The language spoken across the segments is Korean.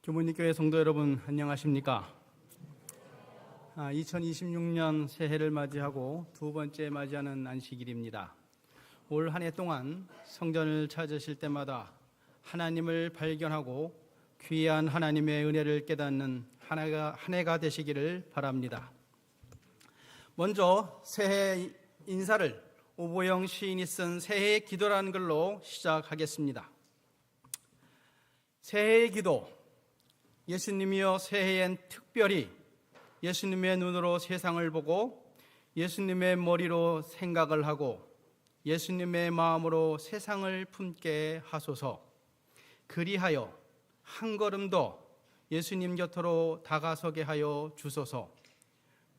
교문리교회 성도 여러분, 안녕하십니까? 2026년 새해를 맞이하고 두 번째 맞이하는 안식일입니다. 올 한 해 동안 성전을 찾으실 때마다 하나님을 발견하고 귀한 하나님의 은혜를 깨닫는 한 해가 되시기를 바랍니다. 먼저 새해 인사를 오보영 시인이 쓴 새해의 기도라는 글로 시작하겠습니다. 새해의 기도. 예수님이여, 새해엔 특별히 예수님의 눈으로 세상을 보고 예수님의 머리로 생각을 하고 예수님의 마음으로 세상을 품게 하소서. 그리하여 한 걸음 더 예수님 곁으로 다가서게 하여 주소서.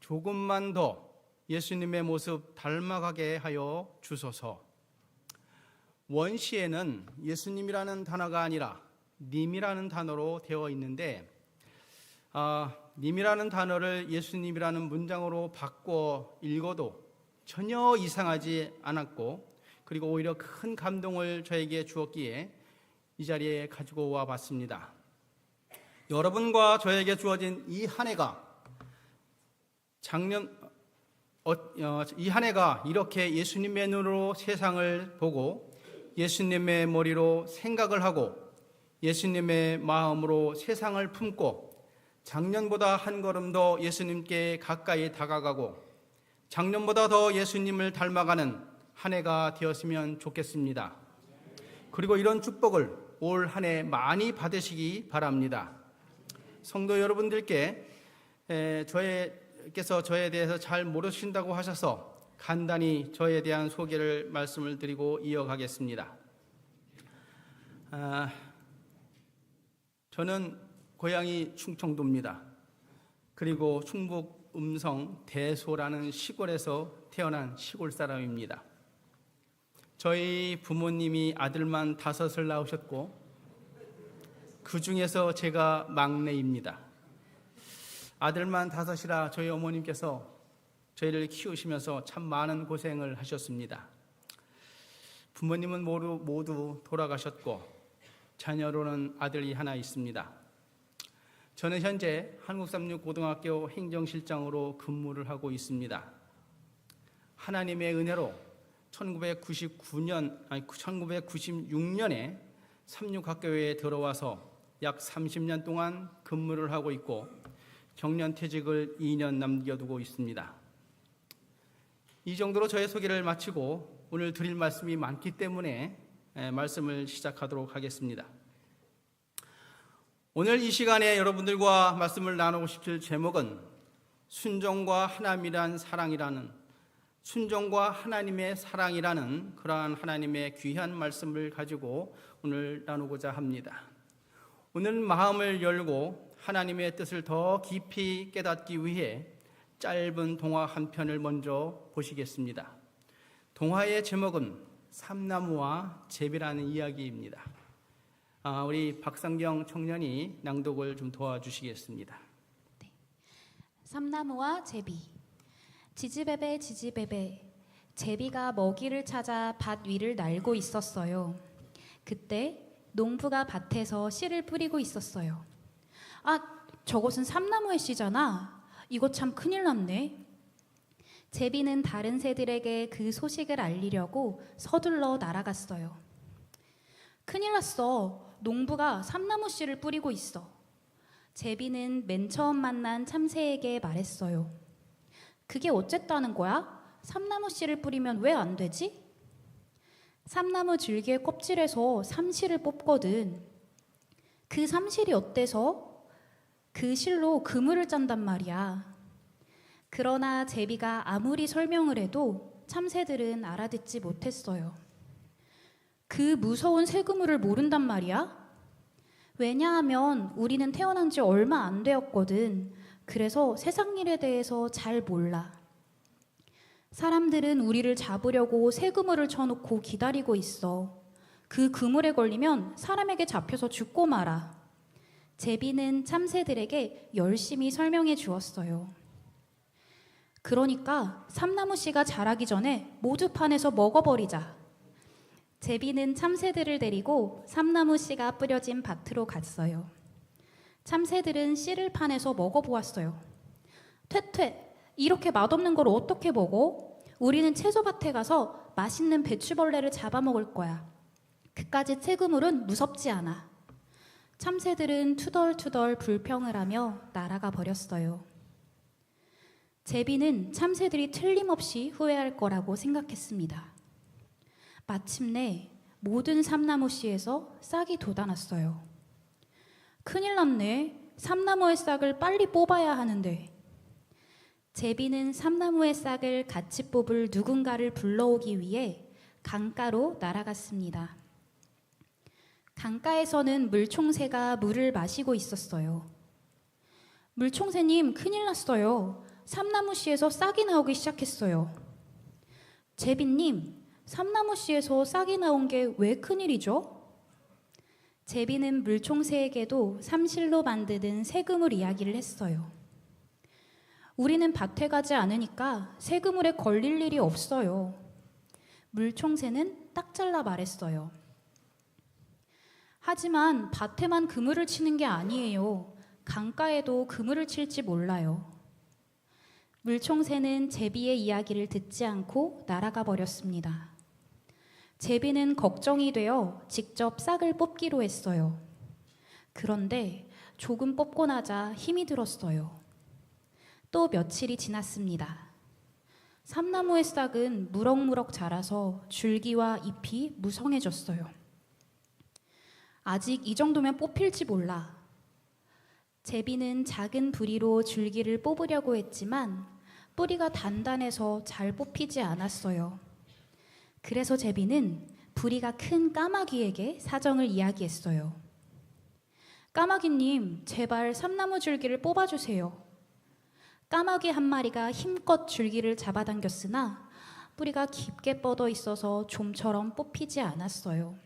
조금만 더 예수님의 모습 닮아가게 하여 주소서. 원시에는 예수님이라는 단어가 아니라 님이라는 단어로 되어 있는데, 님이라는 단어를 예수님이라는 문장으로 바꿔 읽어도 전혀 이상하지 않았고, 그리고 오히려 큰 감동을 저에게 주었기에 이 자리에 가지고 와 봤습니다. 여러분과 저에게 주어진 이 한 해가 이 한 해가 이렇게 예수님의 눈으로 세상을 보고 예수님의 머리로 생각을 하고 예수님의 마음으로 세상을 품고 작년보다 한 걸음 더 예수님께 가까이 다가가고 작년보다 더 예수님을 닮아가는 한 해가 되었으면 좋겠습니다. 그리고 이런 축복을 올 한 해 많이 받으시기 바랍니다. 성도 여러분들께 저에게서 저에 대해서 잘 모르신다고 하셔서 간단히 저에 대한 소개를 말씀을 드리고 이어가겠습니다. 저는 고향이 충청도입니다. 그리고 충북 음성 대소라는 시골에서 태어난 시골 사람입니다. 저희 부모님이 아들만 5을 낳으셨고 그 중에서 제가 막내입니다. 아들만 5이라 저희 어머님께서 저희를 키우시면서 참 많은 고생을 하셨습니다. 부모님은 모두 돌아가셨고 자녀로는 아들이 하나 있습니다. 저는 현재 한국삼육고등학교 행정실장으로 근무를 하고 있습니다. 하나님의 은혜로 1996년에 삼육학교에 들어와서 약 30년 동안 근무를 하고 있고 정년퇴직을 2년 남겨두고 있습니다. 이 정도로 저의 소개를 마치고 오늘 드릴 말씀이 많기 때문에 말씀을 시작하도록 하겠습니다. 오늘 이 시간에 여러분들과 말씀을 나누고 싶을 제목은 순종과 하나님의 사랑이라는 그러한 하나님의 귀한 말씀을 가지고 오늘 나누고자 합니다. 오늘 마음을 열고 하나님의 뜻을 더 깊이 깨닫기 위해 짧은 동화 한 편을 먼저 보시겠습니다. 동화의 제목은 삼나무와 제비라는 이야기입니다. 우리 박상경 청년이 낭독을 좀 도와주시겠습니다. 네. 삼나무와 제비. 지지배배 지지배배. 제비가 먹이를 찾아 밭 위를 날고 있었어요. 그때 농부가 밭에서 씨를 뿌리고 있었어요. 저것은 삼나무의 씨잖아. 이거 참 큰일 났네. 제비는 다른 새들에게 그 소식을 알리려고 서둘러 날아갔어요. 큰일 났어. 농부가 삼나무 씨를 뿌리고 있어. 제비는 맨 처음 만난 참새에게 말했어요. 그게 어쨌다는 거야? 삼나무 씨를 뿌리면 왜 안 되지? 삼나무 줄기의 껍질에서 삼실을 뽑거든. 그 삼실이 어때서? 그 실로 그물을 짠단 말이야. 그러나 제비가 아무리 설명을 해도 참새들은 알아듣지 못했어요. 그 무서운 새그물을 모른단 말이야? 왜냐하면 우리는 태어난 지 얼마 안 되었거든. 그래서 세상 일에 대해서 잘 몰라. 사람들은 우리를 잡으려고 새그물을 쳐놓고 기다리고 있어. 그 그물에 걸리면 사람에게 잡혀서 죽고 말아. 제비는 참새들에게 열심히 설명해 주었어요. 그러니까 삼나무 씨가 자라기 전에 모두 파내서 먹어버리자. 제비는 참새들을 데리고 삼나무 씨가 뿌려진 밭으로 갔어요. 참새들은 씨를 파내서 먹어보았어요. 퇴퇴, 이렇게 맛없는 걸 어떻게 먹어? 우리는 채소밭에 가서 맛있는 배추벌레를 잡아먹을 거야. 그까짓 새그물은 무섭지 않아. 참새들은 투덜투덜 불평을 하며 날아가 버렸어요. 제비는 참새들이 틀림없이 후회할 거라고 생각했습니다. 마침내 모든 삼나무씨에서 싹이 돋아났어요. 큰일 났네. 삼나무의 싹을 빨리 뽑아야 하는데. 제비는 삼나무의 싹을 같이 뽑을 누군가를 불러오기 위해 강가로 날아갔습니다. 강가에서는 물총새가 물을 마시고 있었어요. 물총새님, 큰일 났어요. 삼나무씨에서 싹이 나오기 시작했어요. 제비님, 삼나무씨에서 싹이 나온 게 왜 큰일이죠? 제비는 물총새에게도 삼실로 만드는 새그물 이야기를 했어요. 우리는 밭에 가지 않으니까 새그물에 걸릴 일이 없어요. 물총새는 딱 잘라 말했어요. 하지만 밭에만 그물을 치는 게 아니에요. 강가에도 그물을 칠지 몰라요. 물총새는 제비의 이야기를 듣지 않고 날아가 버렸습니다. 제비는 걱정이 되어 직접 싹을 뽑기로 했어요. 그런데 조금 뽑고 나자 힘이 들었어요. 또 며칠이 지났습니다. 삼나무의 싹은 무럭무럭 자라서 줄기와 잎이 무성해졌어요. 아직 이 정도면 뽑힐지 몰라. 제비는 작은 부리로 줄기를 뽑으려고 했지만 뿌리가 단단해서 잘 뽑히지 않았어요. 그래서 제비는 부리가 큰 까마귀에게 사정을 이야기했어요. 까마귀님, 제발 삼나무 줄기를 뽑아주세요. 까마귀 한 마리가 힘껏 줄기를 잡아당겼으나 뿌리가 깊게 뻗어 있어서 좀처럼 뽑히지 않았어요.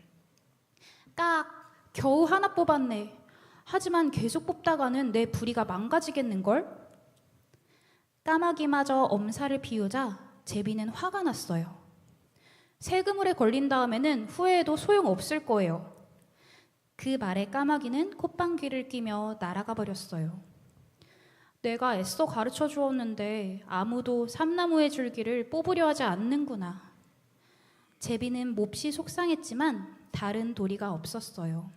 깍! 겨우 하나 뽑았네. 하지만 계속 뽑다가는 내 부리가 망가지겠는걸? 까마귀마저 엄살을 피우자 제비는 화가 났어요. 새그물에 걸린 다음에는 후회해도 소용없을 거예요. 그 말에 까마귀는 콧방귀를 뀌며 날아가 버렸어요. 내가 애써 가르쳐 주었는데 아무도 삼나무의 줄기를 뽑으려 하지 않는구나. 제비는 몹시 속상했지만 다른 도리가 없었어요.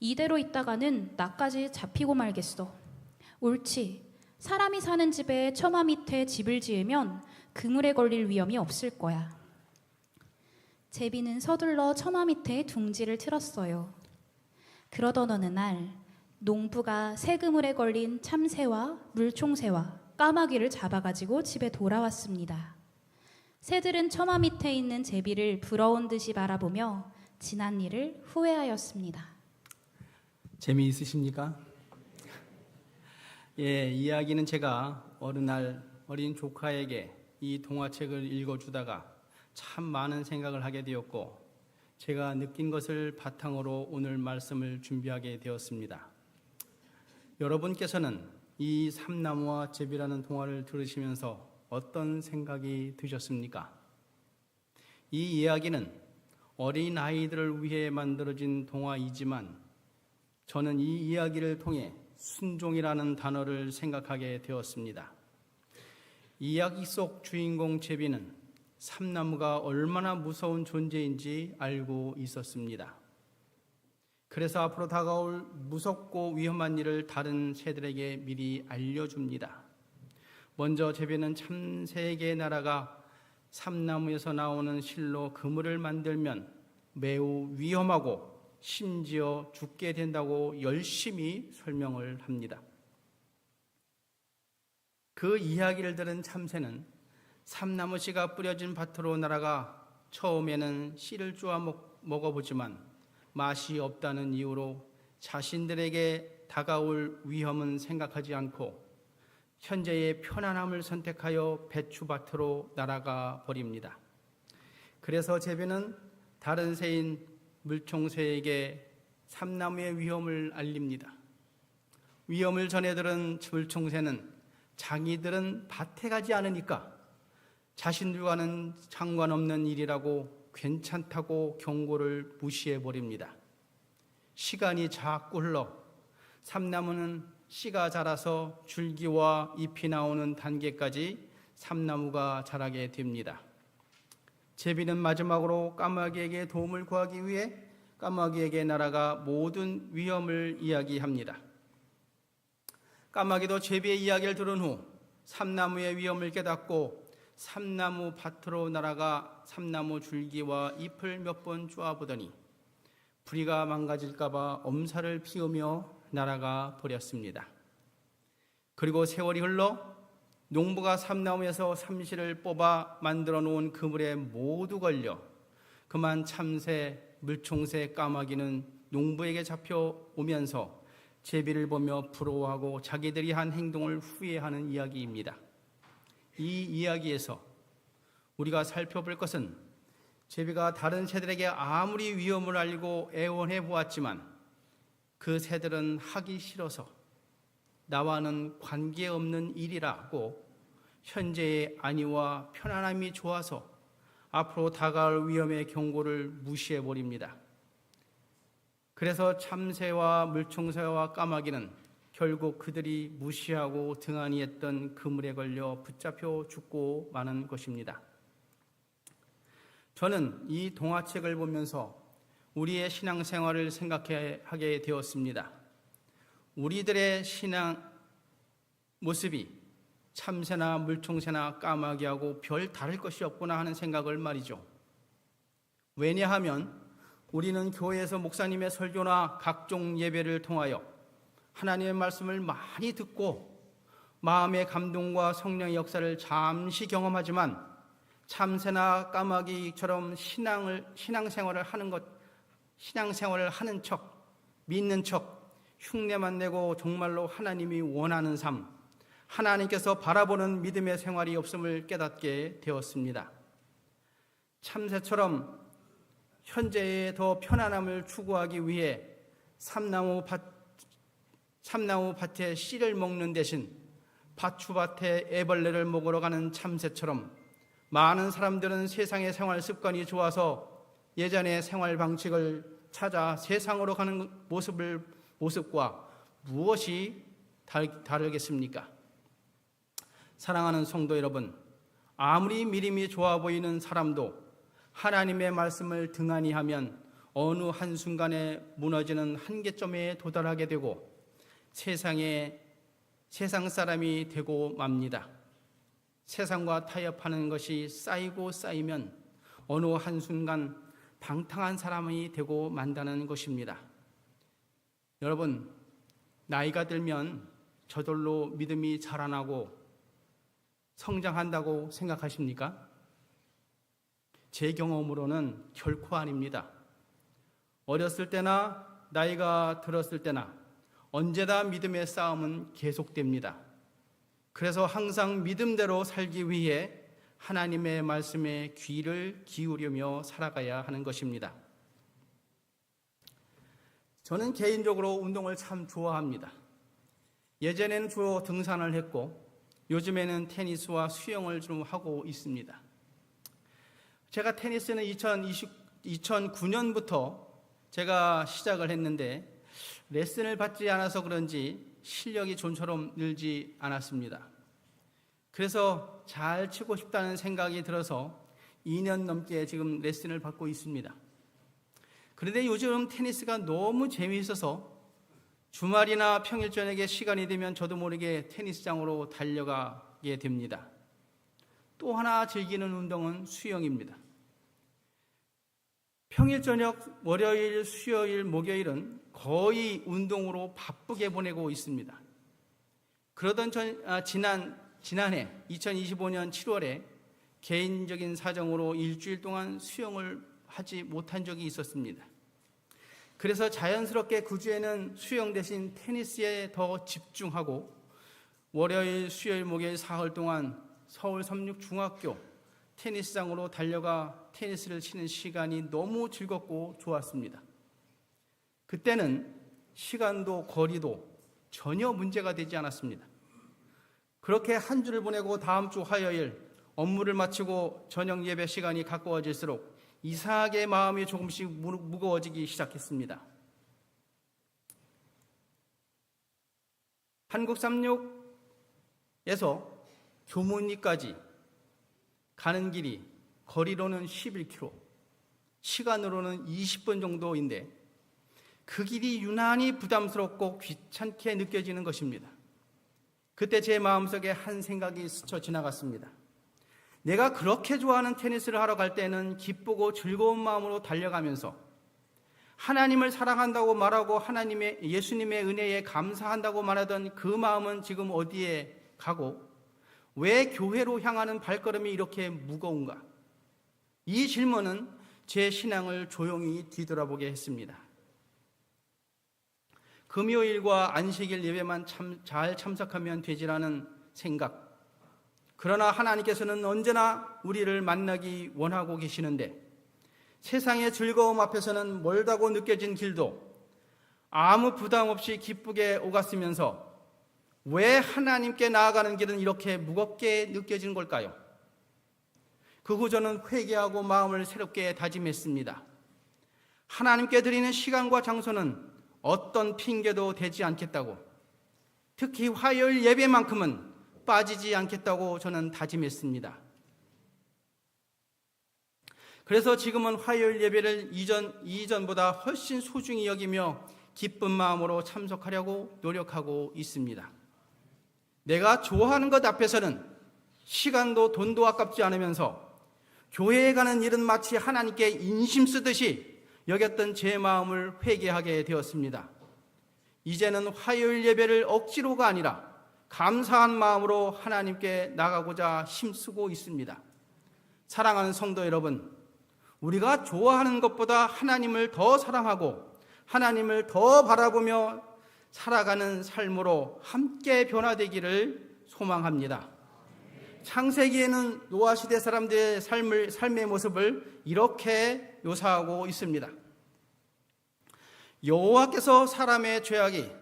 이대로 있다가는 나까지 잡히고 말겠어. 옳지. 사람이 사는 집에 처마 밑에 집을 지으면 그물에 걸릴 위험이 없을 거야. 제비는 서둘러 처마 밑에 둥지를 틀었어요. 그러던 어느 날 농부가 새 그물에 걸린 참새와 물총새와 까마귀를 잡아가지고 집에 돌아왔습니다. 새들은 처마 밑에 있는 제비를 부러운 듯이 바라보며 지난 일을 후회하였습니다. 재미있으십니까? 예, 이야기는 제가 어느 날 어린 조카에게 이 동화책을 읽어주다가 참 많은 생각을 하게 되었고 제가 느낀 것을 바탕으로 오늘 말씀을 준비하게 되었습니다. 여러분께서는 이 삼나무와 제비라는 동화를 들으시면서 어떤 생각이 드셨습니까? 이 이야기는 어린 아이들을 위해 만들어진 동화이지만 저는 이 이야기를 통해 순종이라는 단어를 생각하게 되었습니다. 이야기 속 주인공 제비는 삼나무가 얼마나 무서운 존재인지 알고 있었습니다. 그래서 앞으로 다가올 무섭고 위험한 일을 다른 새들에게 미리 알려줍니다. 먼저 제비는 참새에게 날아가 삼나무에서 나오는 실로 그물을 만들면 매우 위험하고 심지어 죽게 된다고 열심히 설명을 합니다. 그 이야기를 들은 참새는 삼나무 씨가 뿌려진 밭으로 날아가 처음에는 씨를 쪼아 먹어보지만 맛이 없다는 이유로 자신들에게 다가올 위험은 생각하지 않고 현재의 편안함을 선택하여 배추밭으로 날아가 버립니다. 그래서 제비는 다른 새인 물총새에게 삼나무의 위험을 알립니다. 위험을 전해 들은 물총새는 자기들은 밭에 가지 않으니까 자신들과는 상관없는 일이라고 괜찮다고 경고를 무시해 버립니다. 시간이 자꾸 흘러 삼나무는 씨가 자라서 줄기와 잎이 나오는 단계까지 삼나무가 자라게 됩니다. 제비는 마지막으로 까마귀에게 도움을 구하기 위해 까마귀에게 날아가 모든 위험을 이야기합니다. 까마귀도 제비의 이야기를 들은 후 삼나무의 위험을 깨닫고 삼나무 밭으로 날아가 삼나무 줄기와 잎을 몇 번 쪼아보더니 부리가 망가질까 봐 엄살을 피우며 날아가 버렸습니다. 그리고 세월이 흘러 농부가 삼나무에서 삼실을 뽑아 만들어 놓은 그물에 모두 걸려 그만 참새, 물총새, 까마귀는 농부에게 잡혀오면서 제비를 보며 부러워하고 자기들이 한 행동을 후회하는 이야기입니다. 이 이야기에서 우리가 살펴볼 것은 제비가 다른 새들에게 아무리 위험을 알고 애원해 보았지만 그 새들은 하기 싫어서 나와는 관계없는 일이라고 현재의 안위와 편안함이 좋아서 앞으로 다가올 위험의 경고를 무시해 버립니다. 그래서 참새와 물총새와 까마귀는 결국 그들이 무시하고 등한히 했던 그물에 걸려 붙잡혀 죽고 마는 것입니다. 저는 이 동화책을 보면서 우리의 신앙생활을 생각하게 되었습니다. 우리들의 신앙 모습이 참새나 물총새나 까마귀하고 별 다를 것이 없구나 하는 생각을 말이죠. 왜냐하면 우리는 교회에서 목사님의 설교나 각종 예배를 통하여 하나님의 말씀을 많이 듣고 마음의 감동과 성령의 역사를 잠시 경험하지만 참새나 까마귀처럼 신앙생활을 하는 척, 믿는 척, 흉내만 내고 정말로 하나님이 원하는 삶, 하나님께서 바라보는 믿음의 생활이 없음을 깨닫게 되었습니다. 참새처럼 현재의 더 편안함을 추구하기 위해 삼나무 밭에 씨를 먹는 대신 밭추밭에 애벌레를 먹으러 가는 참새처럼 많은 사람들은 세상의 생활 습관이 좋아서 예전의 생활 방식을 찾아 세상으로 가는 모습과 무엇이 다르겠습니까? 사랑하는 성도 여러분, 아무리 믿음이 좋아 보이는 사람도 하나님의 말씀을 등한히 하면 어느 한순간에 무너지는 한계점에 도달하게 되고 세상 사람이 되고 맙니다. 세상과 타협하는 것이 쌓이고 쌓이면 어느 한순간 방탕한 사람이 되고 만다는 것입니다. 여러분, 나이가 들면 저절로 믿음이 자라나고 성장한다고 생각하십니까? 제 경험으로는 결코 아닙니다. 어렸을 때나 나이가 들었을 때나 언제나 믿음의 싸움은 계속됩니다. 그래서 항상 믿음대로 살기 위해 하나님의 말씀에 귀를 기울이며 살아가야 하는 것입니다. 저는 개인적으로 운동을 참 좋아합니다. 예전에는 주로 등산을 했고 요즘에는 테니스와 수영을 좀 하고 있습니다. 제가 테니스는 2009년부터 제가 시작을 했는데 레슨을 받지 않아서 그런지 실력이 좀처럼 늘지 않았습니다. 그래서 잘 치고 싶다는 생각이 들어서 2년 넘게 지금 레슨을 받고 있습니다. 그런데 요즘 테니스가 너무 재미있어서 주말이나 평일 저녁에 시간이 되면 저도 모르게 테니스장으로 달려가게 됩니다. 또 하나 즐기는 운동은 수영입니다. 평일 저녁 월요일, 수요일, 목요일은 거의 운동으로 바쁘게 보내고 있습니다. 그러던 지난해 2025년 7월에 개인적인 사정으로 일주일 동안 수영을 하지 못한 적이 있었습니다. 그래서 자연스럽게 그 주에는 수영 대신 테니스에 더 집중하고 월요일, 수요일, 목요일 사흘 동안 서울 삼육중학교 테니스장으로 달려가 테니스를 치는 시간이 너무 즐겁고 좋았습니다. 그때는 시간도 거리도 전혀 문제가 되지 않았습니다. 그렇게 한 주를 보내고 다음 주 화요일 업무를 마치고 저녁 예배 시간이 가까워질수록 이상하게 마음이 조금씩 무거워지기 시작했습니다. 한국삼육에서 교문리까지 가는 길이 거리로는 11km, 시간으로는 20분 정도인데 그 길이 유난히 부담스럽고 귀찮게 느껴지는 것입니다. 그때 제 마음속에 한 생각이 스쳐 지나갔습니다. 내가 그렇게 좋아하는 테니스를 하러 갈 때는 기쁘고 즐거운 마음으로 달려가면서 하나님을 사랑한다고 말하고 예수님의 은혜에 감사한다고 말하던 그 마음은 지금 어디에 가고 왜 교회로 향하는 발걸음이 이렇게 무거운가? 이 질문은 제 신앙을 조용히 뒤돌아보게 했습니다. 금요일과 안식일 예배만 잘 참석하면 되지라는 생각. 그러나 하나님께서는 언제나 우리를 만나기 원하고 계시는데 세상의 즐거움 앞에서는 멀다고 느껴진 길도 아무 부담 없이 기쁘게 오갔으면서 왜 하나님께 나아가는 길은 이렇게 무겁게 느껴지는 걸까요? 그 후 저는 회개하고 마음을 새롭게 다짐했습니다. 하나님께 드리는 시간과 장소는 어떤 핑계도 되지 않겠다고, 특히 화요일 예배만큼은 빠지지 않겠다고 저는 다짐했습니다. 그래서 지금은 화요일 예배를 이전보다 훨씬 소중히 여기며 기쁜 마음으로 참석하려고 노력하고 있습니다. 내가 좋아하는 것 앞에서는 시간도 돈도 아깝지 않으면서 교회에 가는 일은 마치 하나님께 인심 쓰듯이 여겼던 제 마음을 회개하게 되었습니다. 이제는 화요일 예배를 억지로가 아니라 감사한 마음으로 하나님께 나가고자 힘쓰고 있습니다. 사랑하는 성도 여러분, 우리가 좋아하는 것보다 하나님을 더 사랑하고 하나님을 더 바라보며 살아가는 삶으로 함께 변화되기를 소망합니다. 창세기에는 노아 시대 사람들의 삶의 모습을 이렇게 묘사하고 있습니다. 여호와께서 사람의 죄악이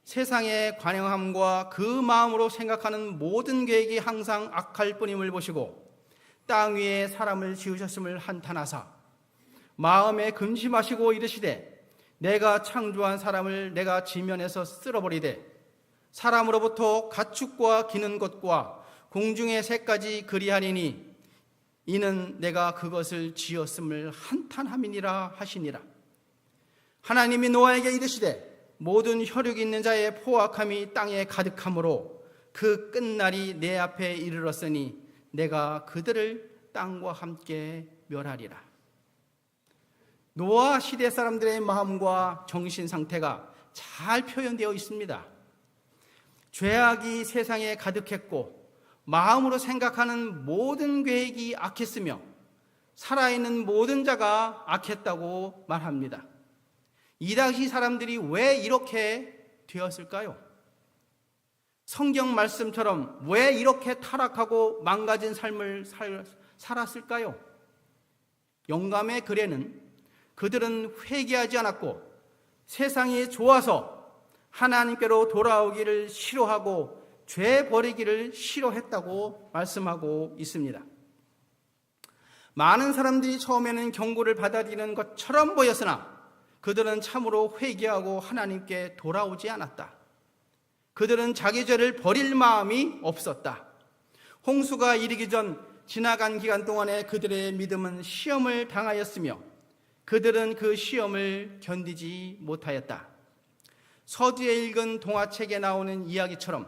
세상의 관영함과 그 마음으로 생각하는 모든 계획이 항상 악할 뿐임을 보시고 땅 위에 사람을 지으셨음을 한탄하사 마음에 근심하시고 이르시되 내가 창조한 사람을 내가 지면에서 쓸어버리되 사람으로부터 가축과 기는 것과 공중의 새까지 그리하리니 이는 내가 그것을 지었음을 한탄함이니라 하시니라. 하나님이 노아에게 이르시되 모든 혈육 있는 자의 포악함이 땅에 가득하므로 그 끝날이 내 앞에 이르렀으니 내가 그들을 땅과 함께 멸하리라. 노아 시대 사람들의 마음과 정신 상태가 잘 표현되어 있습니다. 죄악이 세상에 가득했고 마음으로 생각하는 모든 계획이 악했으며 살아있는 모든 자가 악했다고 말합니다. 이 당시 사람들이 왜 이렇게 되었을까요? 성경 말씀처럼 왜 이렇게 타락하고 망가진 삶을 살았을까요? 영감의 글에는 그들은 회개하지 않았고 세상이 좋아서 하나님께로 돌아오기를 싫어하고 죄 버리기를 싫어했다고 말씀하고 있습니다. 많은 사람들이 처음에는 경고를 받아들이는 것처럼 보였으나 그들은 참으로 회개하고 하나님께 돌아오지 않았다. 그들은 자기 죄를 버릴 마음이 없었다. 홍수가 이르기 전 지나간 기간 동안에 그들의 믿음은 시험을 당하였으며 그들은 그 시험을 견디지 못하였다. 서두에 읽은 동화책에 나오는 이야기처럼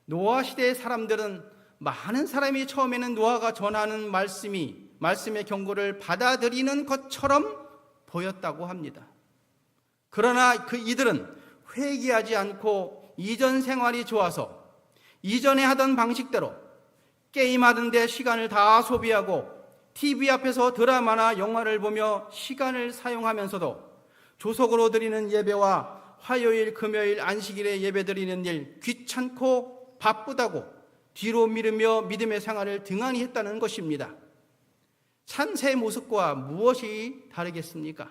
노아 시대의 사람들은 많은 사람이 처음에는 노아가 전하는 말씀의 경고를 받아들이는 것처럼 보였다고 합니다. 그러나 이들은 회개하지 않고 이전 생활이 좋아서 이전에 하던 방식대로 게임하는 데 시간을 다 소비하고 TV 앞에서 드라마나 영화를 보며 시간을 사용하면서도 조석으로 드리는 예배와 화요일, 금요일, 안식일에 예배 드리는 일 귀찮고 바쁘다고 뒤로 미루며 믿음의 생활을 등한히 했다는 것입니다. 참새 모습과 무엇이 다르겠습니까?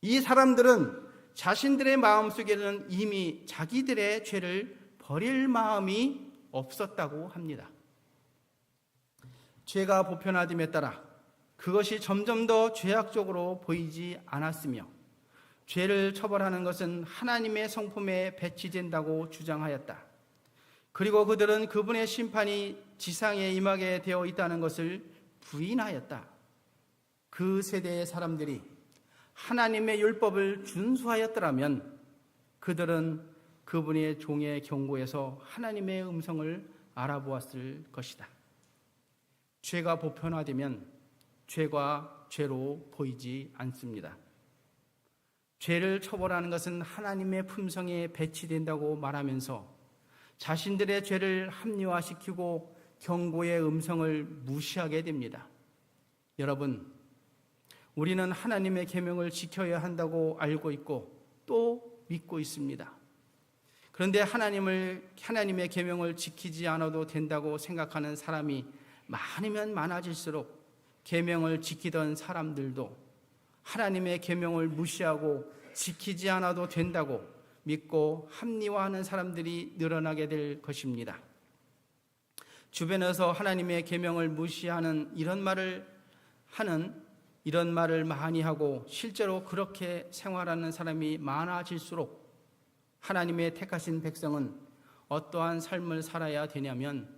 이 사람들은 자신들의 마음속에는 이미 자기들의 죄를 버릴 마음이 없었다고 합니다. 죄가 보편화됨에 따라 그것이 점점 더 죄악적으로 보이지 않았으며 죄를 처벌하는 것은 하나님의 성품에 배치된다고 주장하였다. 그리고 그들은 그분의 심판이 지상에 임하게 되어 있다는 것을 부인하였다. 그 세대의 사람들이 하나님의 율법을 준수하였더라면 그들은 그분의 종의 경고에서 하나님의 음성을 알아보았을 것이다. 죄가 보편화되면 죄가 죄로 보이지 않습니다. 죄를 처벌하는 것은 하나님의 품성에 배치된다고 말하면서 자신들의 죄를 합리화시키고 경고의 음성을 무시하게 됩니다. 여러분, 우리는 하나님의 계명을 지켜야 한다고 알고 있고 또 믿고 있습니다. 그런데 하나님의 계명을 지키지 않아도 된다고 생각하는 사람이 많으면 많아질수록 계명을 지키던 사람들도 하나님의 계명을 무시하고 지키지 않아도 된다고 믿고 합리화하는 사람들이 늘어나게 될 것입니다. 주변에서 하나님의 계명을 무시하는 이런 말을 많이 하고 실제로 그렇게 생활하는 사람이 많아질수록 하나님의 택하신 백성은 어떠한 삶을 살아야 되냐면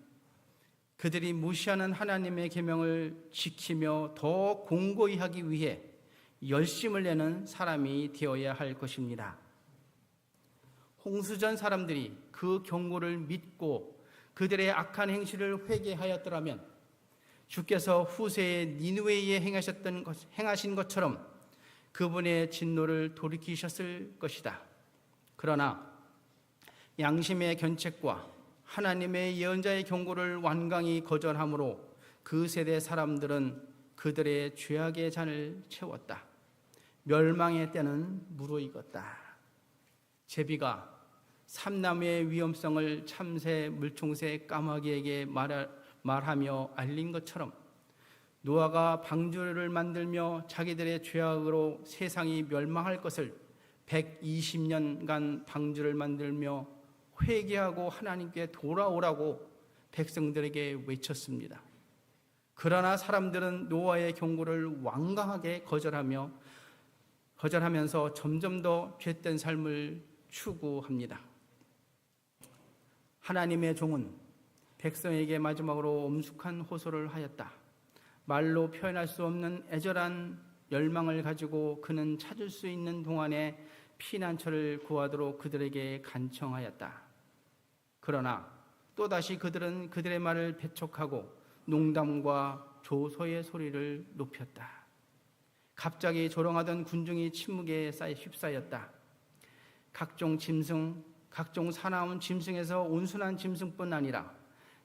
그들이 무시하는 하나님의 계명을 지키며 더 공고히 하기 위해 열심을 내는 사람이 되어야 할 것입니다. 홍수전 사람들이 그 경고를 믿고 그들의 악한 행실을 회개하였더라면 주께서 후세에 니느웨에 행하신 것처럼 그분의 진노를 돌이키셨을 것이다. 그러나 양심의 견책과 하나님의 예언자의 경고를 완강히 거절함으로 그 세대 사람들은 그들의 죄악의 잔을 채웠다. 멸망의 때는 무르익었다. 제비가 삼나무의 위험성을 참새, 물총새, 까마귀에게 말하며 알린 것처럼 노아가 방주를 만들며 자기들의 죄악으로 세상이 멸망할 것을 120년간 방주를 만들며 회개하고 하나님께 돌아오라고 백성들에게 외쳤습니다. 그러나 사람들은 노아의 경고를 완강하게 거절하면서 점점 더 죄된 삶을 추구합니다. 하나님의 종은 백성에게 마지막으로 엄숙한 호소를 하였다. 말로 표현할 수 없는 애절한 열망을 가지고 그는 찾을 수 있는 동안에 피난처를 구하도록 그들에게 간청하였다. 그러나 또다시 그들은 그들의 말을 배척하고 농담과 조소의 소리를 높였다. 갑자기 조롱하던 군중이 침묵에 휩싸였다. 각종 짐승, 각종 사나운 짐승에서 온순한 짐승뿐 아니라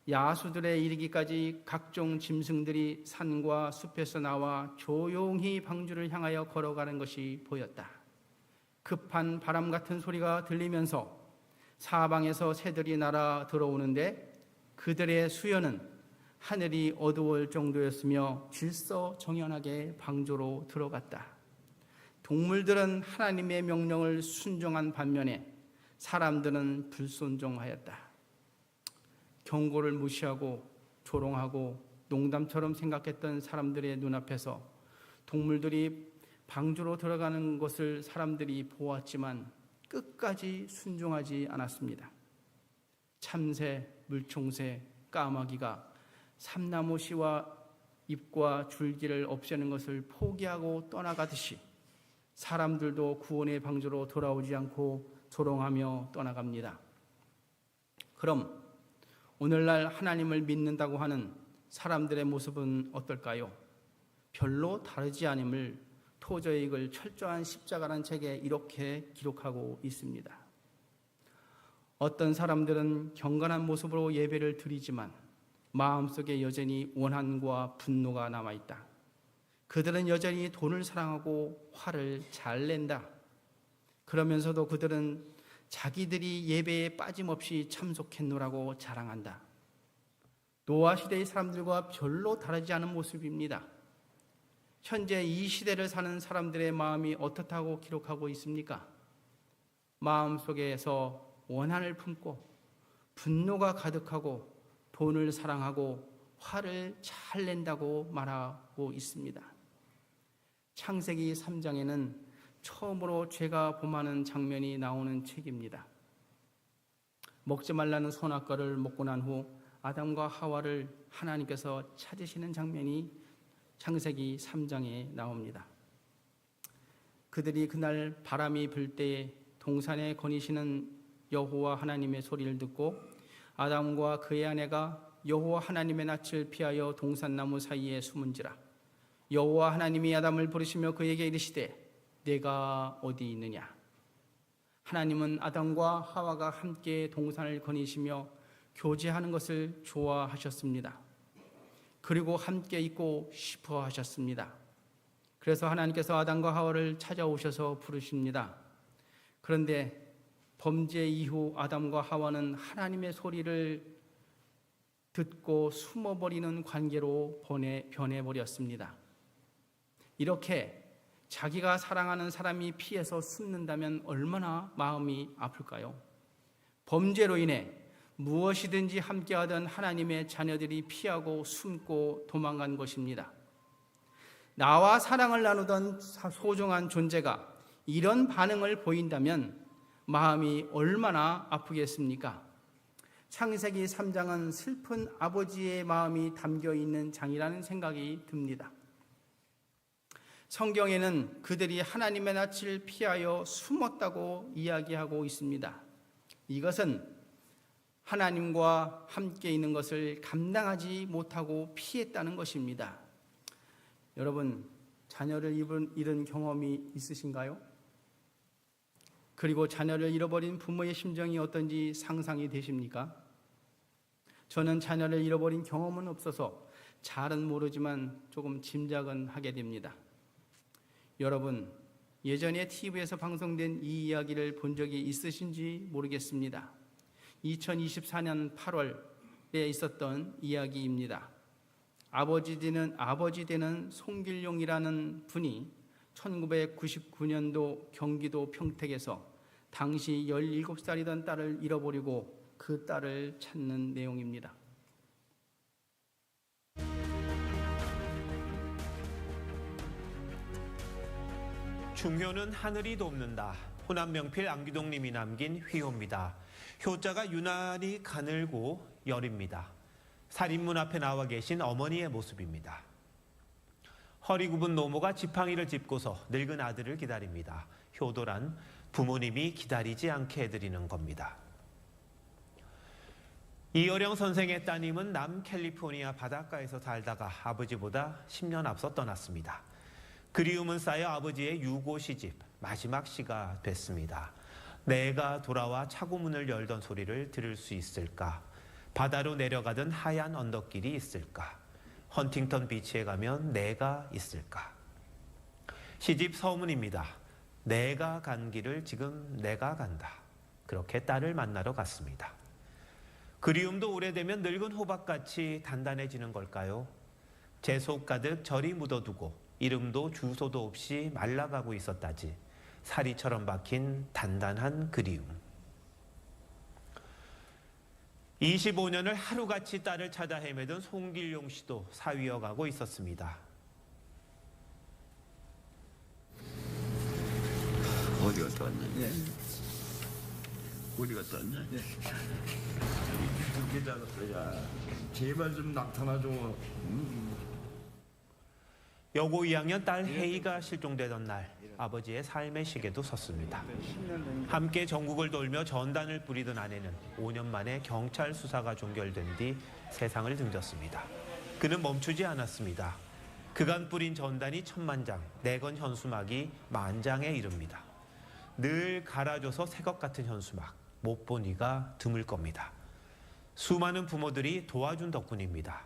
야수들에 이르기까지 각종 짐승들이 산과 숲에서 나와 조용히 방주를 향하여 걸어가는 것이 보였다. 급한 바람 같은 소리가 들리면서 사방에서 새들이 날아 들어오는데 그들의 수요는 하늘이 어두울 정도였으며 질서정연하게 방주로 들어갔다. 동물들은 하나님의 명령을 순종한 반면에 사람들은 불순종하였다. 경고를 무시하고 조롱하고 농담처럼 생각했던 사람들의 눈앞에서 동물들이 방주로 들어가는 것을 사람들이 보았지만 끝까지 순종하지 않았습니다. 참새, 물총새, 까마귀가 삼나무 씨와 잎과 줄기를 없애는 것을 포기하고 떠나가듯이 사람들도 구원의 방주로 돌아오지 않고 조롱하며 떠나갑니다. 그럼 오늘날 하나님을 믿는다고 하는 사람들의 모습은 어떨까요? 별로 다르지 않음을 토저익을 철저한 십자가라는 책에 이렇게 기록하고 있습니다. 어떤 사람들은 경건한 모습으로 예배를 드리지만 마음속에 여전히 원한과 분노가 남아있다. 그들은 여전히 돈을 사랑하고 화를 잘 낸다. 그러면서도 그들은 자기들이 예배에 빠짐없이 참석했노라고 자랑한다. 노아 시대의 사람들과 별로 다르지 않은 모습입니다. 현재 이 시대를 사는 사람들의 마음이 어떻다고 기록하고 있습니까? 마음속에서 원한을 품고 분노가 가득하고 돈을 사랑하고 화를 잘 낸다고 말하고 있습니다. 창세기 3장에는 처음으로 죄가 범하는 장면이 나오는 책입니다. 먹지 말라는 선악과를 먹고 난 후 아담과 하와를 하나님께서 찾으시는 장면이 창세기 3장에 나옵니다. 그들이 그날 바람이 불 때에 동산에 거니시는 여호와 하나님의 소리를 듣고 아담과 그의 아내가 여호와 하나님의 낯을 피하여 동산나무 사이에 숨은지라. 여호와 하나님이 아담을 부르시며 그에게 이르시되 내가 어디 있느냐. 하나님은 아담과 하와가 함께 동산을 거니시며 교제하는 것을 좋아하셨습니다. 그리고 함께 있고 싶어 하셨습니다. 그래서 하나님께서 아담과 하와를 찾아오셔서 부르십니다. 그런데 범죄 이후 아담과 하와는 하나님의 소리를 듣고 숨어버리는 관계로 변해버렸습니다. 이렇게 자기가 사랑하는 사람이 피해서 숨는다면 얼마나 마음이 아플까요? 범죄로 인해 무엇이든지 함께하던 하나님의 자녀들이 피하고 숨고 도망간 것입니다. 나와 사랑을 나누던 소중한 존재가 이런 반응을 보인다면 마음이 얼마나 아프겠습니까? 창세기 3장은 슬픈 아버지의 마음이 담겨 있는 장이라는 생각이 듭니다. 성경에는 그들이 하나님의 낯을 피하여 숨었다고 이야기하고 있습니다. 이것은 하나님과 함께 있는 것을 감당하지 못하고 피했다는 것입니다. 여러분, 자녀를 잃은 경험이 있으신가요? 그리고 자녀를 잃어버린 부모의 심정이 어떤지 상상이 되십니까? 저는 자녀를 잃어버린 경험은 없어서 잘은 모르지만 조금 짐작은 하게 됩니다. 여러분, 예전에 TV에서 방송된 이 이야기를 본 적이 있으신지 모르겠습니다. 2024년 8월에 있었던 이야기입니다. 아버지 되는 송길용이라는 분이 1999년도 경기도 평택에서 당시 17살이던 딸을 잃어버리고 그 딸을 찾는 내용입니다. 중효는 하늘이 돕는다. 호남명필 안기동님이 남긴 휘호입니다. 효자가 유난히 가늘고 여립니다. 살인문 앞에 나와 계신 어머니의 모습입니다. 허리 굽은 노모가 지팡이를 짚고서 늙은 아들을 기다립니다. 효도란 부모님이 기다리지 않게 해드리는 겁니다. 이어령 선생의 따님은 남캘리포니아 바닷가에서 살다가 아버지보다 10년 앞서 떠났습니다. 그리움은 쌓여 아버지의 유고 시집 마지막 시가 됐습니다. 내가 돌아와 차고문을 열던 소리를 들을 수 있을까? 바다로 내려가던 하얀 언덕길이 있을까? 헌팅턴 비치에 가면 내가 있을까? 시집 서문입니다. 내가 간 길을 지금 내가 간다. 그렇게 딸을 만나러 갔습니다. 그리움도 오래되면 늙은 호박같이 단단해지는 걸까요? 제 속 가득 절이 묻어두고 이름도 주소도 없이 말라가고 있었다지. 사리처럼 박힌 단단한 그리움. 25년을 하루같이 딸을 찾아 헤매던 송길용 씨도 사위어가고 있었습니다. 어디 갔다 왔냐? 네. 어디 갔다 왔냐? 네. 그렇게 작았어야. 제발 좀 나타나줘. 여고 2학년 딸 혜이가 실종되던 날 아버지의 삶의 시계도 섰습니다. 함께 전국을 돌며 전단을 뿌리던 아내는 5년 만에 경찰 수사가 종결된 뒤 세상을 등졌습니다. 그는 멈추지 않았습니다. 그간 뿌린 전단이 1000만 장, 내건 현수막이 10,000장에 이릅니다. 늘 갈아줘서 새것 같은 현수막, 못 본 이가 드물 겁니다. 수많은 부모들이 도와준 덕분입니다.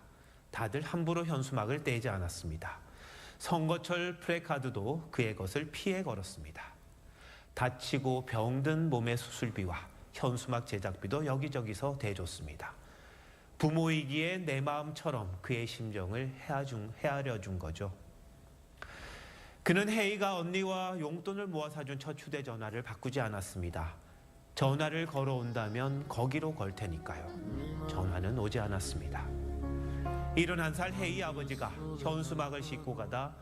다들 함부로 현수막을 떼지 않았습니다. 선거철 프레카드도 그의 것을 피해 걸었습니다. 다치고 병든 몸의 수술비와 현수막 제작비도 여기저기서 대줬습니다. 부모이기에 내 마음처럼 그의 심정을 헤아려준 거죠. 그는 혜이가 언니와 용돈을 모아 사준 첫 휴대전화를 바꾸지 않았습니다. 전화를 걸어온다면 거기로 걸 테니까요. 전화는 오지 않았습니다. 71살 혜이 아버지가 현수막을 싣고 가다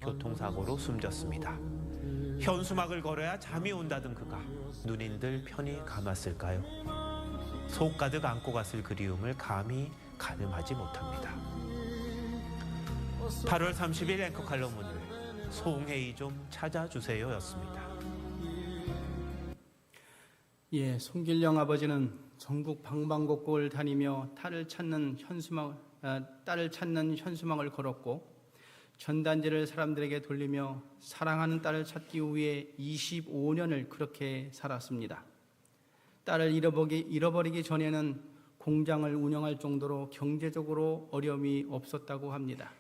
교통사고로 숨졌습니다. 현수막을 걸어야 잠이 온다던 그가 눈인들 편히 감았을까요? 속 가득 안고 갔을 그리움을 감히 가늠하지 못합니다. 8월 30일 앵커 칼럼 오늘 송혜이 좀 찾아주세요였습니다. 예, 송길령 아버지는 전국 방방곡곡을 다니며 딸을 찾는 현수막을 걸었고 전단지를 사람들에게 돌리며 사랑하는 딸을 찾기 위해 25년을 그렇게 살았습니다. 딸을 잃어버리기 전에는 공장을 운영할 정도로 경제적으로 어려움이 없었다고 합니다.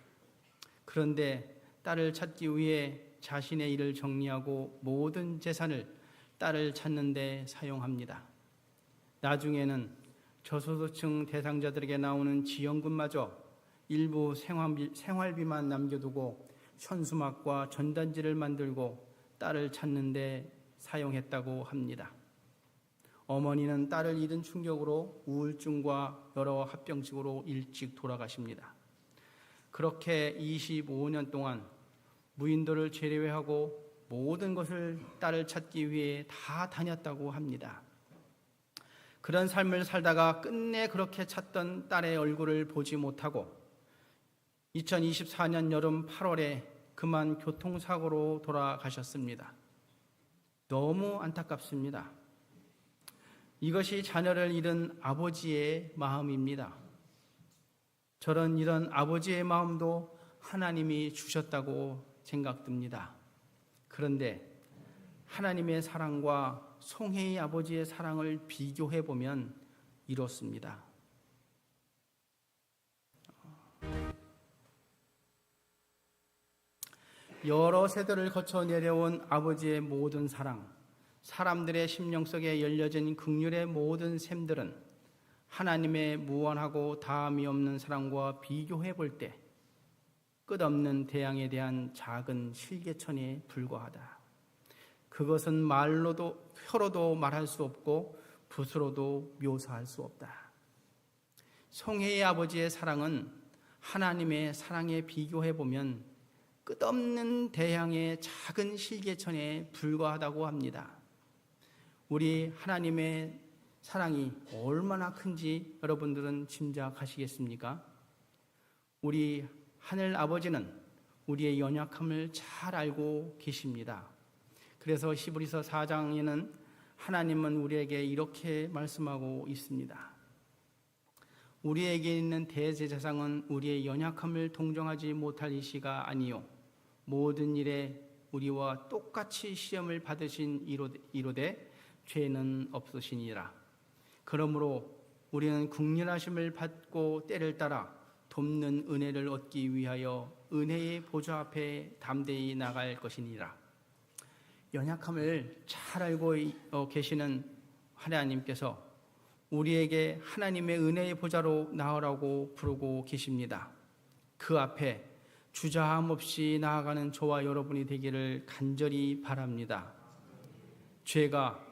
그런데 딸을 찾기 위해 자신의 일을 정리하고 모든 재산을 딸을 찾는 데 사용합니다. 나중에는 저소득층 대상자들에게 나오는 지원금마저 일부 생활비만 남겨두고 현수막과 전단지를 만들고 딸을 찾는 데 사용했다고 합니다. 어머니는 딸을 잃은 충격으로 우울증과 여러 합병증으로 일찍 돌아가십니다. 그렇게 25년 동안 무인도를 제외하고 모든 것을 딸을 찾기 위해 다 다녔다고 합니다. 그런 삶을 살다가 끝내 그렇게 찾던 딸의 얼굴을 보지 못하고 2024년 여름 8월에 그만 교통사고로 돌아가셨습니다. 너무 안타깝습니다. 이것이 자녀를 잃은 아버지의 마음입니다. 이런 아버지의 마음도 하나님이 주셨다고 생각됩니다. 그런데 하나님의 사랑과 송혜이 아버지의 사랑을 비교해 보면 이렇습니다. 여러 세대를 거쳐 내려온 아버지의 모든 사랑, 사람들의 심령 속에 열려진 긍휼의 모든 샘들은 하나님의 무한하고 다함이 없는 사랑과 비교해 볼 때 끝없는 대양에 대한 작은 실개천에 불과하다. 그것은 혀로도 말할 수 없고 붓으로도 묘사할 수 없다. 송혜의 아버지의 사랑은 하나님의 사랑에 비교해 보면 끝없는 대양의 작은 실개천에 불과하다고 합니다. 우리 하나님의 사랑이 얼마나 큰지 여러분들은 짐작하시겠습니까? 우리 하늘 아버지는 우리의 연약함을 잘 알고 계십니다. 그래서 히브리서 4장에는 하나님은 우리에게 이렇게 말씀하고 있습니다. 우리에게 있는 대제사장은 우리의 연약함을 동정하지 못할 이시가 아니요 모든 일에 우리와 똑같이 시험을 받으신 이로되 죄는 없으시니라. 그러므로 우리는 긍휼하심을 받고 때를 따라 돕는 은혜를 얻기 위하여 은혜의 보좌 앞에 담대히 나갈 것이니라. 연약함을 잘 알고 계시는 하나님께서 우리에게 하나님의 은혜의 보좌로 나오라고 부르고 계십니다. 그 앞에 주저함 없이 나아가는 저와 여러분이 되기를 간절히 바랍니다. 죄가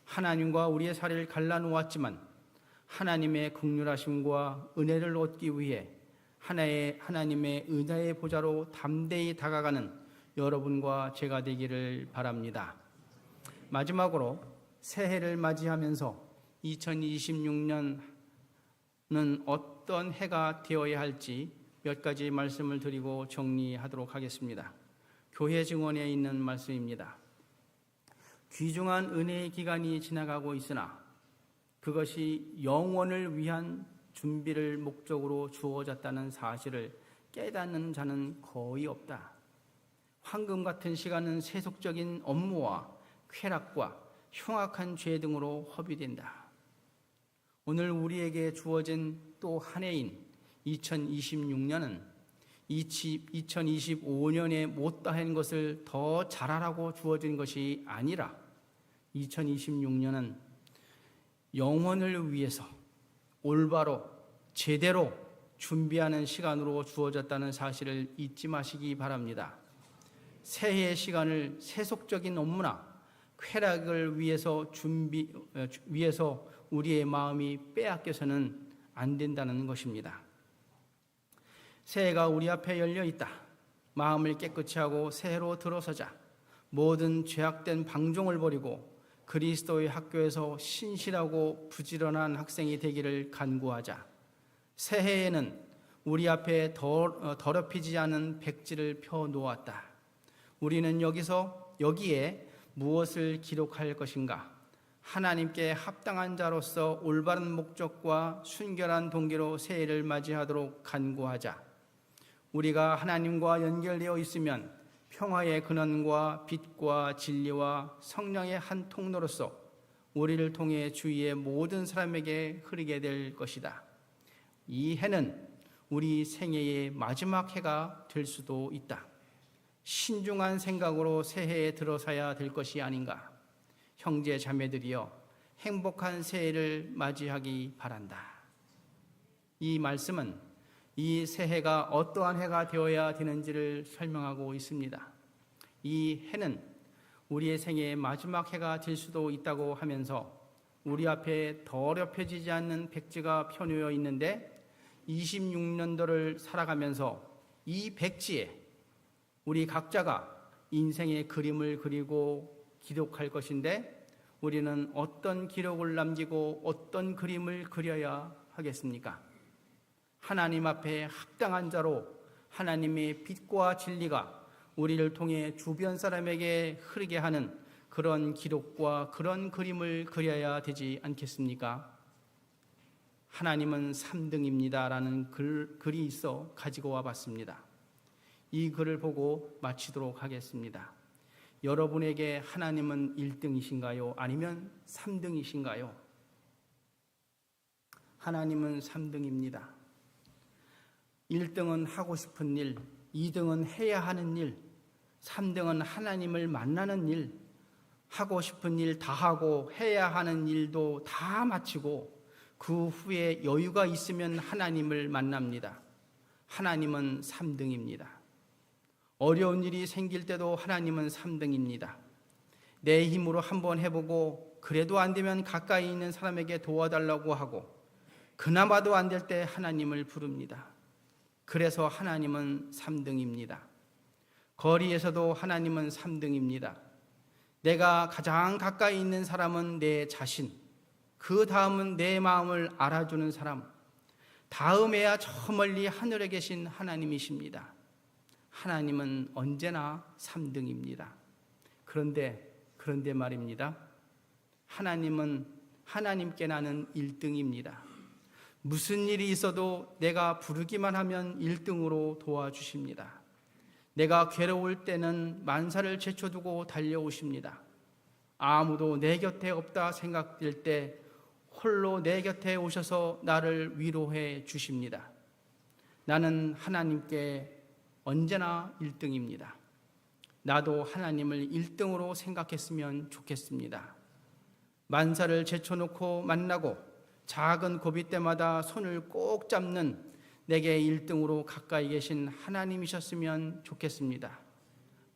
하나님과 우리의 사이를 갈라놓았지만 하나님의 긍휼하심과 은혜를 얻기 위해 하나님의 은혜의 보좌로 담대히 다가가는 여러분과 제가 되기를 바랍니다. 마지막으로 새해를 맞이하면서 2026년은 어떤 해가 되어야 할지 몇 가지 말씀을 드리고 정리하도록 하겠습니다. 교회 증언에 있는 말씀입니다. 귀중한 은혜의 기간이 지나가고 있으나 그것이 영원을 위한 준비를 목적으로 주어졌다는 사실을 깨닫는 자는 거의 없다. 황금 같은 시간은 세속적인 업무와 쾌락과 흉악한 죄 등으로 허비된다. 오늘 우리에게 주어진 또 한 해인 2026년은 2025년에 못다한 것을 더 잘하라고 주어진 것이 아니라 2026년은 영혼을 위해서 올바로 제대로 준비하는 시간으로 주어졌다는 사실을 잊지 마시기 바랍니다. 새해의 시간을 세속적인 업무나 쾌락을 위해서 우리의 마음이 빼앗겨서는 안 된다는 것입니다. 새해가 우리 앞에 열려 있다. 마음을 깨끗이 하고 새해로 들어서자. 모든 죄악된 방종을 버리고 그리스도의 학교에서 신실하고 부지런한 학생이 되기를 간구하자. 새해에는 우리 앞에 더럽히지 않은 백지를 펴 놓았다. 우리는 여기에 무엇을 기록할 것인가? 하나님께 합당한 자로서 올바른 목적과 순결한 동기로 새해를 맞이하도록 간구하자. 우리가 하나님과 연결되어 있으면 평화의 근원과 빛과 진리와 성령의 한 통로로서 우리를 통해 주위의 모든 사람에게 흐르게 될 것이다. 이 해는 우리 생애의 마지막 해가 될 수도 있다. 신중한 생각으로 새해에 들어서야 될 것이 아닌가. 형제 자매들이여, 행복한 새해를 맞이하기 바란다. 이 말씀은 이 새해가 어떠한 해가 되어야 되는지를 설명하고 있습니다. 이 해는 우리의 생애의 마지막 해가 될 수도 있다고 하면서 우리 앞에 더럽혀지지 않는 백지가 펴놓여 있는데 26년도를 살아가면서 이 백지에 우리 각자가 인생의 그림을 그리고 기록할 것인데 우리는 어떤 기록을 남기고 어떤 그림을 그려야 하겠습니까? 하나님 앞에 합당한 자로 하나님의 빛과 진리가 우리를 통해 주변 사람에게 흐르게 하는 그런 기록과 그런 그림을 그려야 되지 않겠습니까? 하나님은 3등입니다 라는 글이 있어 가지고 와봤습니다. 이 글을 보고 마치도록 하겠습니다. 여러분에게 하나님은 1등이신가요? 아니면 3등이신가요? 하나님은 3등입니다. 1등은 하고 싶은 일, 2등은 해야 하는 일, 3등은 하나님을 만나는 일, 하고 싶은 일 다 하고 해야 하는 일도 다 마치고 그 후에 여유가 있으면 하나님을 만납니다. 하나님은 3등입니다. 어려운 일이 생길 때도 하나님은 3등입니다. 내 힘으로 한번 해보고 그래도 안 되면 가까이 있는 사람에게 도와달라고 하고 그나마도 안 될 때 하나님을 부릅니다. 그래서 하나님은 3등입니다. 거리에서도 하나님은 3등입니다. 내가 가장 가까이 있는 사람은 내 자신, 그 다음은 내 마음을 알아주는 사람, 다음에야 저 멀리 하늘에 계신 하나님이십니다. 하나님은 언제나 3등입니다. 그런데 말입니다. 하나님께 나는 1등입니다. 무슨 일이 있어도 내가 부르기만 하면 1등으로 도와주십니다. 내가 괴로울 때는 만사를 제쳐두고 달려오십니다. 아무도 내 곁에 없다 생각될 때 홀로 내 곁에 오셔서 나를 위로해 주십니다. 나는 하나님께 언제나 1등입니다. 나도 하나님을 1등으로 생각했으면 좋겠습니다. 만사를 제쳐놓고 만나고 작은 고비 때마다 손을 꼭 잡는 내게 1등으로 가까이 계신 하나님이셨으면 좋겠습니다.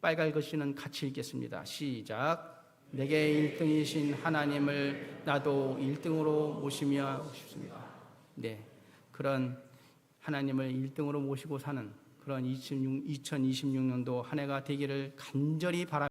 빨간 글씨는 같이 읽겠습니다. 시작. 내게 1등이신 하나님을 나도 1등으로 모시며 싶습니다. 네, 그런 하나님을 1등으로 모시고 사는 그런 2026년도 한 해가 되기를 간절히 바랍니다.